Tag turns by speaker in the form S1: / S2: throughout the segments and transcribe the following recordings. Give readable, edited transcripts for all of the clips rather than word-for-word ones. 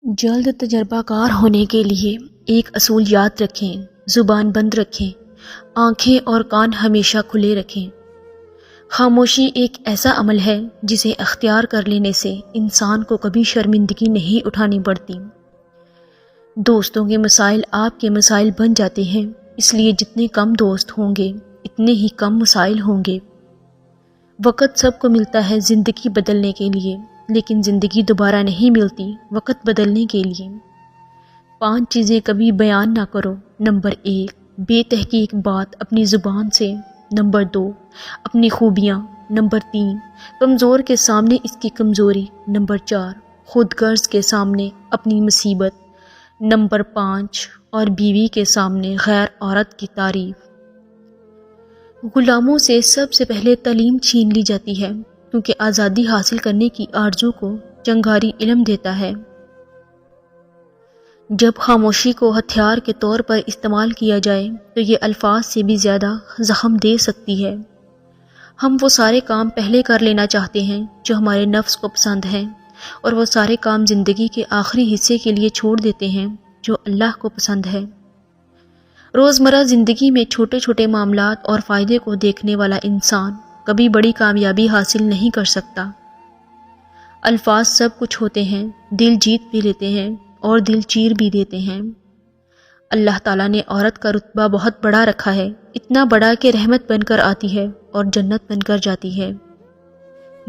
S1: جلد تجربہ کار ہونے کے لیے ایک اصول یاد رکھیں، زبان بند رکھیں، آنکھیں اور کان ہمیشہ کھلے رکھیں۔ خاموشی ایک ایسا عمل ہے جسے اختیار کر لینے سے انسان کو کبھی شرمندگی نہیں اٹھانی پڑتی۔ دوستوں کے مسائل آپ کے مسائل بن جاتے ہیں، اس لیے جتنے کم دوست ہوں گے اتنے ہی کم مسائل ہوں گے۔ وقت سب کو ملتا ہے زندگی بدلنے کے لیے، لیکن زندگی دوبارہ نہیں ملتی وقت بدلنے کے لیے۔ 5 چیزیں کبھی بیان نہ کرو۔ نمبر 1، بے تحقیق بات اپنی زبان سے۔ نمبر 2، اپنی خوبیاں۔ نمبر 3، کمزور کے سامنے اس کی کمزوری۔ نمبر 4، خود غرض کے سامنے اپنی مصیبت۔ نمبر 5، اور بیوی کے سامنے غیر عورت کی تعریف۔ غلاموں سے سب سے پہلے تعلیم چھین لی جاتی ہے، کیونکہ آزادی حاصل کرنے کی آرزو کو چنگاری علم دیتا ہے۔ جب خاموشی کو ہتھیار کے طور پر استعمال کیا جائے تو یہ الفاظ سے بھی زیادہ زخم دے سکتی ہے۔ ہم وہ سارے کام پہلے کر لینا چاہتے ہیں جو ہمارے نفس کو پسند ہیں، اور وہ سارے کام زندگی کے آخری حصے کے لیے چھوڑ دیتے ہیں جو اللہ کو پسند ہے۔ روزمرہ زندگی میں چھوٹے چھوٹے معاملات اور فائدے کو دیکھنے والا انسان کبھی بڑی کامیابی حاصل نہیں کر سکتا۔ الفاظ سب کچھ ہوتے ہیں، دل جیت بھی لیتے ہیں اور دل چیر بھی دیتے ہیں۔ اللہ تعالیٰ نے عورت کا رتبہ بہت بڑا رکھا ہے، اتنا بڑا کہ رحمت بن کر آتی ہے اور جنت بن کر جاتی ہے۔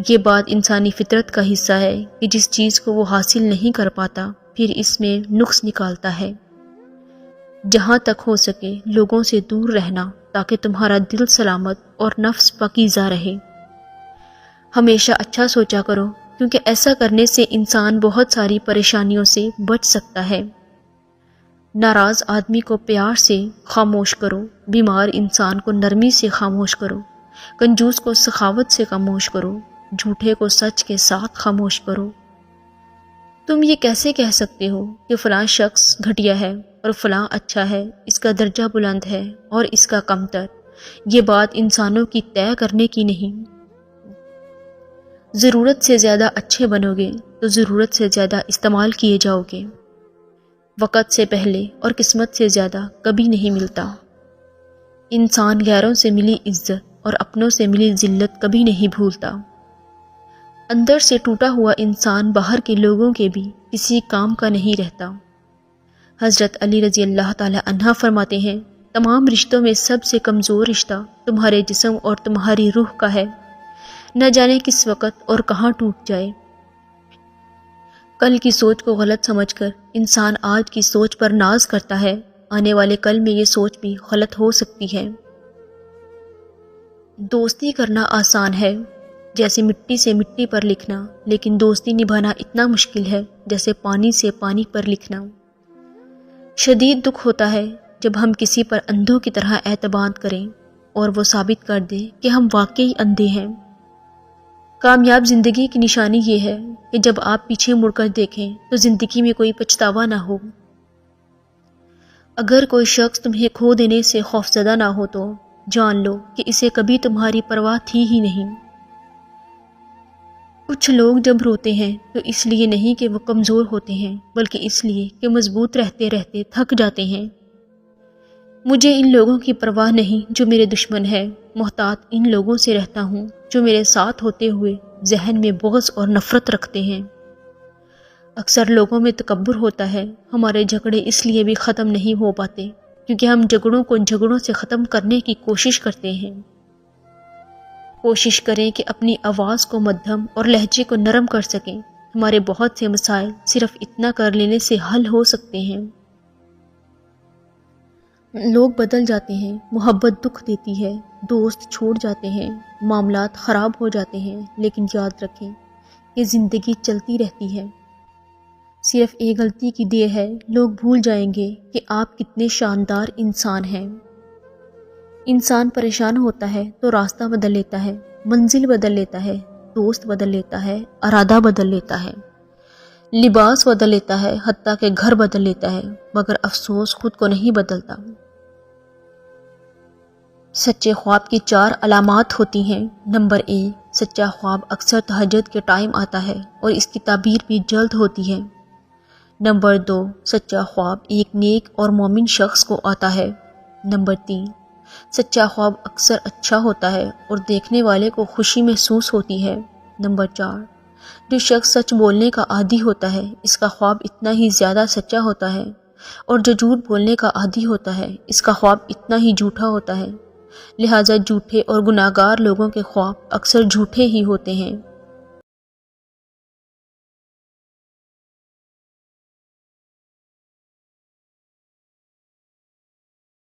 S1: یہ بات انسانی فطرت کا حصہ ہے کہ جس چیز کو وہ حاصل نہیں کر پاتا پھر اس میں نقص نکالتا ہے۔ جہاں تک ہو سکے لوگوں سے دور رہنا تاکہ تمہارا دل سلامت اور نفس پاکیزہ رہے۔ ہمیشہ اچھا سوچا کرو، کیونکہ ایسا کرنے سے انسان بہت ساری پریشانیوں سے بچ سکتا ہے۔ ناراض آدمی کو پیار سے خاموش کرو، بیمار انسان کو نرمی سے خاموش کرو، کنجوس کو سخاوت سے خاموش کرو، جھوٹے کو سچ کے ساتھ خاموش کرو۔ تم یہ کیسے کہہ سکتے ہو کہ فلاں شخص گھٹیا ہے اور فلاں اچھا ہے، اس کا درجہ بلند ہے اور اس کا کمتر؟ یہ بات انسانوں کی طے کرنے کی نہیں۔ ضرورت سے زیادہ اچھے بنو گے تو ضرورت سے زیادہ استعمال کیے جاؤ گے۔ وقت سے پہلے اور قسمت سے زیادہ کبھی نہیں ملتا۔ انسان غیروں سے ملی عزت اور اپنوں سے ملی ذلت کبھی نہیں بھولتا۔ اندر سے ٹوٹا ہوا انسان باہر کے لوگوں کے بھی کسی کام کا نہیں رہتا۔ حضرت علی رضی اللہ تعالی عنہ فرماتے ہیں، تمام رشتوں میں سب سے کمزور رشتہ تمہارے جسم اور تمہاری روح کا ہے، نہ جانے کس وقت اور کہاں ٹوٹ جائے۔ کل کی سوچ کو غلط سمجھ کر انسان آج کی سوچ پر ناز کرتا ہے، آنے والے کل میں یہ سوچ بھی غلط ہو سکتی ہے۔ دوستی کرنا آسان ہے جیسے مٹی سے مٹی پر لکھنا، لیکن دوستی نبھانا اتنا مشکل ہے جیسے پانی سے پانی پر لکھنا۔ شدید دکھ ہوتا ہے جب ہم کسی پر اندھوں کی طرح اعتماد کریں اور وہ ثابت کر دیں کہ ہم واقعی اندھے ہیں۔ کامیاب زندگی کی نشانی یہ ہے کہ جب آپ پیچھے مڑ کر دیکھیں تو زندگی میں کوئی پچھتاوا نہ ہو۔ اگر کوئی شخص تمہیں کھو دینے سے خوفزدہ نہ ہو تو جان لو کہ اسے کبھی تمہاری پرواہ تھی ہی نہیں۔ کچھ لوگ جب روتے ہیں تو اس لیے نہیں کہ وہ کمزور ہوتے ہیں، بلکہ اس لیے کہ مضبوط رہتے رہتے تھک جاتے ہیں۔ مجھے ان لوگوں کی پرواہ نہیں جو میرے دشمن ہیں، محتاط ان لوگوں سے رہتا ہوں جو میرے ساتھ ہوتے ہوئے ذہن میں بغض اور نفرت رکھتے ہیں۔ اکثر لوگوں میں تکبر ہوتا ہے۔ ہمارے جھگڑے اس لیے بھی ختم نہیں ہو پاتے کیونکہ ہم جھگڑوں کو جھگڑوں سے ختم کرنے کی کوشش کرتے ہیں۔ کوشش کریں کہ اپنی آواز کو مدھم اور لہجے کو نرم کر سکیں۔ ہمارے بہت سے مسائل صرف اتنا کر لینے سے حل ہو سکتے ہیں۔ لوگ بدل جاتے ہیں، محبت دکھ دیتی ہے، دوست چھوڑ جاتے ہیں، معاملات خراب ہو جاتے ہیں، لیکن یاد رکھیں کہ زندگی چلتی رہتی ہے۔ صرف ایک غلطی کی دیر ہے، لوگ بھول جائیں گے کہ آپ کتنے شاندار انسان ہیں۔ انسان پریشان ہوتا ہے تو راستہ بدل لیتا ہے، منزل بدل لیتا ہے، دوست بدل لیتا ہے، ارادہ بدل لیتا ہے، لباس بدل لیتا ہے، حتیٰ کہ گھر بدل لیتا ہے، مگر افسوس خود کو نہیں بدلتا۔ سچے خواب کی 4 علامات ہوتی ہیں۔ نمبر 1، سچا خواب اکثر تہجد کے ٹائم آتا ہے اور اس کی تعبیر بھی جلد ہوتی ہے۔ نمبر 2، سچا خواب ایک نیک اور مومن شخص کو آتا ہے۔ نمبر 3، سچا خواب اکثر اچھا ہوتا ہے اور دیکھنے والے کو خوشی محسوس ہوتی ہے۔ نمبر 4، جو شخص سچ بولنے کا عادی ہوتا ہے اس کا خواب اتنا ہی زیادہ سچا ہوتا ہے، اور جو جھوٹ بولنے کا عادی ہوتا ہے اس کا خواب اتنا ہی جھوٹا ہوتا ہے۔ لہٰذا جھوٹے اور گناہگار لوگوں کے خواب اکثر جھوٹے ہی ہوتے ہیں۔